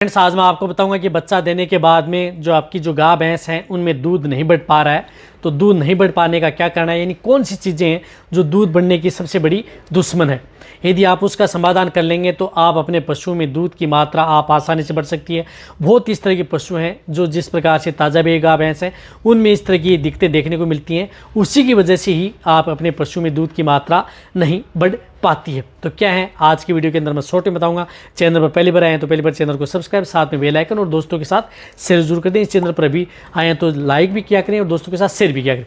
Friends, आज मैं आपको बताऊंगा कि बच्चा देने के बाद में जो आपकी जो गाय भैंस हैं उनमें दूध नहीं बढ़ पा रहा है, तो दूध नहीं बढ़ पाने का क्या करना है, यानी कौन सी चीज़ें हैं जो दूध बढ़ने की सबसे बड़ी दुश्मन है। यदि आप उसका समाधान कर लेंगे तो आप अपने पशु में दूध की मात्रा आप आसानी से बढ़ सकती है। बहुत इस तरह के पशु हैं जो जिस प्रकार से ताज़ा बेई गाय भैंस हैं उनमें इस तरह की दिक्कतें देखने को मिलती हैं, उसी की वजह से ही आप अपने पशु में दूध की मात्रा नहीं बढ़ पाती है। तो क्या है आज की वीडियो के अंदर मैं शॉर्ट में बताऊंगा। चैनल पर पहली बार आए हैं तो पहली बार चैनल को सब्सक्राइब, साथ में बेल आइकन और दोस्तों के साथ शेयर जरूर कर दें। इस चैनल पर अभी आए हैं तो लाइक भी किया करें और दोस्तों के साथ शेयर भी किया करें।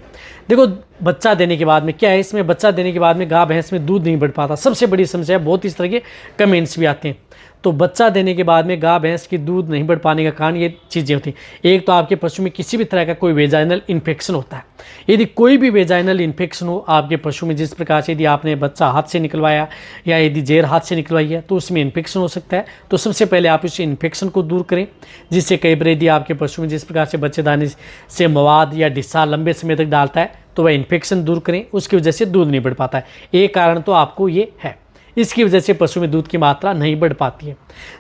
देखो, बच्चा देने के बाद में क्या है, इसमें बच्चा देने के बाद में गाय भैंस में दूध नहीं बढ़ पाता, सबसे बड़ी समस्या है। बहुत इस तरह के कमेंट्स भी आते हैं। तो बच्चा देने के बाद में गाय भैंस की दूध नहीं बढ़ पाने का कारण ये चीज़ें होती हैं। एक तो आपके पशु में किसी भी तरह का कोई वेजाइनल इन्फेक्शन होता है। यदि कोई भी वेजाइनल इन्फेक्शन हो आपके पशु में, जिस प्रकार से यदि आपने बच्चा हाथ से निकलवाया या यदि जेर हाथ से निकलवाई है तो उसमें इन्फेक्शन हो सकता है। तो सबसे पहले आप उस इन्फेक्शन को दूर करें, जिससे कई बार यदि आपके पशु में जिस प्रकार से बच्चेदानी से मवाद या डिस्सा लंबे समय तक डालता है तो वह इन्फेक्शन दूर करें, उसकी वजह से दूध नहीं बढ़ पाता है। एक कारण तो आपको ये है, इसकी वजह से पशु में दूध की मात्रा नहीं बढ़ पाती है।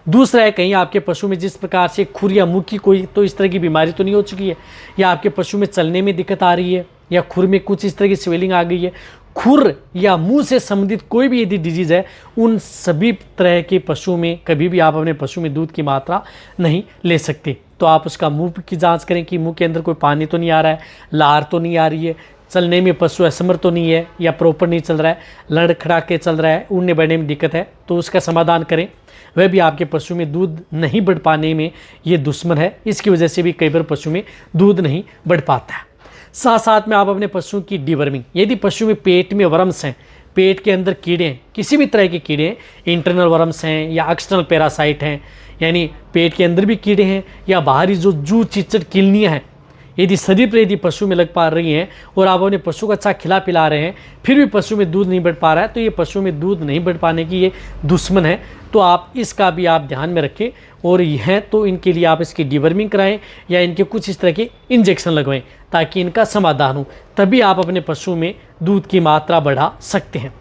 दूसरा है, कहीं आपके पशु में जिस प्रकार से खुर या मुंह की कोई तो इस तरह की बीमारी तो नहीं हो चुकी है, या आपके पशु में चलने में दिक्कत आ रही है, या खुर में कुछ इस तरह की स्वेलिंग आ गई है। खुर या मुंह से संबंधित कोई भी यदि डिजीज़ है, उन सभी तरह के पशु में कभी भी आप अपने पशु में दूध की मात्रा नहीं ले सकते। तो आप उसका मुंह की जांच करें कि मुंह के अंदर कोई पानी तो नहीं आ रहा है, लार तो नहीं आ रही है, चलने में पशु असमर्थ तो नहीं है, या प्रॉपर नहीं चल रहा है, लड़खड़ा के चल रहा है, उड़ने बैठने में दिक्कत है, तो उसका समाधान करें। वह भी आपके पशु में दूध नहीं बढ़ पाने में ये दुश्मन है। इसकी वजह से भी कई बार पशु में दूध नहीं बढ़ पाता है। साथ साथ में आप अपने पशु की डिवर्मिंग, यदि पशु में पेट में वर्म्स हैं, पेट के अंदर कीड़े हैं, किसी भी तरह के कीड़े हैं, इंटरनल वर्म्स हैं या एक्सटर्नल पैरासाइट हैं, यानी पेट के अंदर भी कीड़े हैं या बाहरी जो जू चिचड़ किलनियाँ हैं, यदि शरीर पर यदि पशु में लग पा रही हैं और आप अपने पशु को अच्छा खिला पिला रहे हैं फिर भी पशु में दूध नहीं बढ़ पा रहा है, तो ये पशु में दूध नहीं बढ़ पाने की ये दुश्मन है। तो आप इसका भी आप ध्यान में रखें, और यह तो इनके लिए आप इसकी डिवर्मिंग कराएं या इनके कुछ इस तरह के इंजेक्शन लगवाएं ताकि इनका समाधान हो, तभी आप अपने पशु में दूध की मात्रा बढ़ा सकते हैं।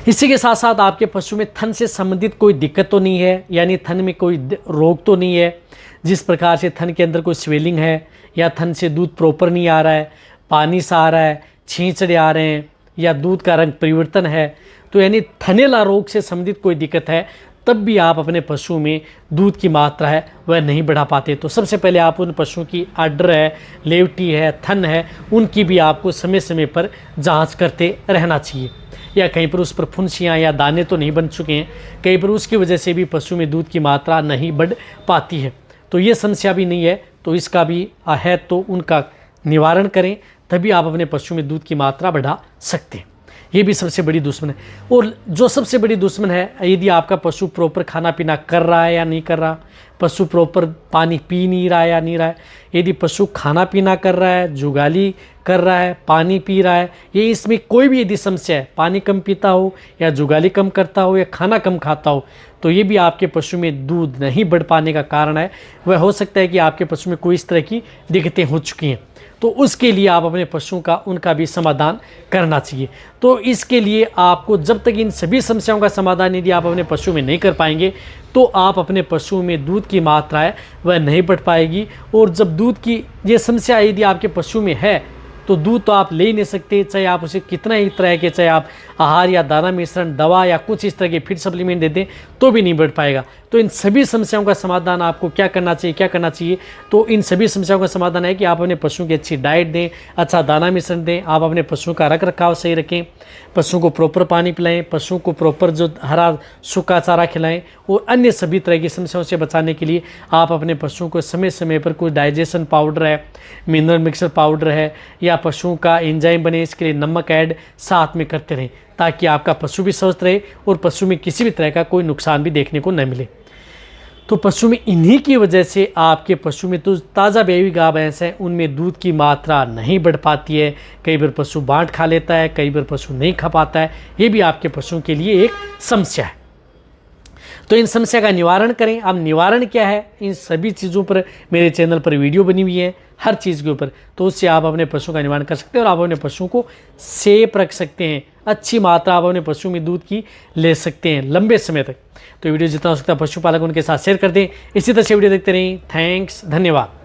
इसी के साथ साथ आपके पशु में थन से संबंधित कोई दिक्कत तो नहीं है, यानी थन में कोई रोग तो नहीं है, जिस प्रकार से थन के अंदर कोई स्वेलिंग है या थन से दूध प्रॉपर नहीं आ रहा है, पानी सा आ रहा है, छींचड़े आ रहे हैं या दूध का रंग परिवर्तन है, तो यानी थनेला रोग से संबंधित कोई दिक्कत है, तब भी आप अपने पशु में दूध की मात्रा है वह नहीं बढ़ा पाते। तो सबसे पहले आप उन पशुओं की आर्डर है, लेवटी है, थन है, उनकी भी आपको समय समय पर जांच करते रहना चाहिए। या कहीं पर उस पर फुंसियाँ या दाने तो नहीं बन चुके हैं, कहीं पर उसकी वजह से भी पशु में दूध की मात्रा नहीं बढ़ पाती है। तो ये समस्या भी नहीं है, तो इसका भी है तो उनका निवारण करें, तभी आप अपने पशु में दूध की मात्रा बढ़ा सकते हैं। ये भी सबसे बड़ी दुश्मन है। और जो सबसे बड़ी दुश्मन है, यदि आपका पशु प्रॉपर खाना पीना कर रहा है या नहीं कर रहा, पशु प्रॉपर पानी पी नहीं रहा है या नहीं रहा है, यदि पशु खाना पीना कर रहा है, जुगाली कर रहा है, पानी पी रहा है, ये इसमें कोई भी यदि समस्या है, पानी कम पीता हो या जुगाली कम करता हो या खाना कम खाता हो, तो ये भी आपके पशु में दूध नहीं बढ़ पाने का कारण है। वह हो सकता है कि आपके पशु में कोई इस तरह की दिक्कतें हो चुकी हैं, तो उसके लिए आप अपने पशुओं का उनका भी समाधान करना चाहिए। तो इसके लिए आपको जब तक इन सभी समस्याओं का समाधान यदि आप अपने पशु में नहीं कर पाएंगे तो आप अपने पशु में दूध की मात्रा है वह नहीं बढ़ पाएगी। और जब दूध की ये समस्या यदि आपके पशु में है तो दूध तो आप ले ही नहीं सकते, चाहे आप उसे कितना ही तरह के, चाहे आप आहार या दाना मिश्रण, दवा या कुछ इस तरह के फीड सप्लीमेंट दे दें तो भी नहीं बढ़ पाएगा। तो इन सभी समस्याओं का समाधान आपको क्या करना चाहिए, तो इन सभी समस्याओं का समाधान है कि आप अपने पशुओं की अच्छी डाइट दें, अच्छा दाना मिश्रण दें, आप अपने पशुओं का रख रखाव सही रखें, पशुओं को प्रॉपर पानी पिलाएं, पशुओं को प्रॉपर जो हरा सूखा चारा खिलाएं, और अन्य सभी तरह की समस्याओं से बचाने के लिए आप अपने पशुओं को समय समय पर कुछ डाइजेशन पाउडर है, मिनरल मिक्सर पाउडर है, या पशुओं का एंजाइम बने इसके लिए नमक ऐड साथ में करते रहें, ताकि आपका पशु भी स्वस्थ रहे और पशु में किसी भी तरह का कोई नुकसान भी देखने को न मिले। तो पशु में इन्हीं की वजह से आपके पशु में तो ताज़ा बेवी गाय भैंस हैं उनमें दूध की मात्रा नहीं बढ़ पाती है। कई बार पशु बांट खा लेता है, कई बार पशु नहीं खा पाता है, ये भी आपके पशुओं के लिए एक समस्या है। तो इन समस्या का निवारण करें। अब निवारण क्या है, इन सभी चीज़ों पर मेरे चैनल पर वीडियो बनी हुई है, हर चीज़ के ऊपर, तो उससे आप अपने पशु का निवारण कर सकते हैं और आप अपने पशुओं को सेफ रख सकते हैं। अच्छी मात्रा आप अपने पशु में दूध की ले सकते हैं लंबे समय तक। तो वीडियो जितना हो सकता है पशुपालक उनके साथ शेयर कर दें। इसी तरह से वीडियो देखते रहें। थैंक्स, धन्यवाद।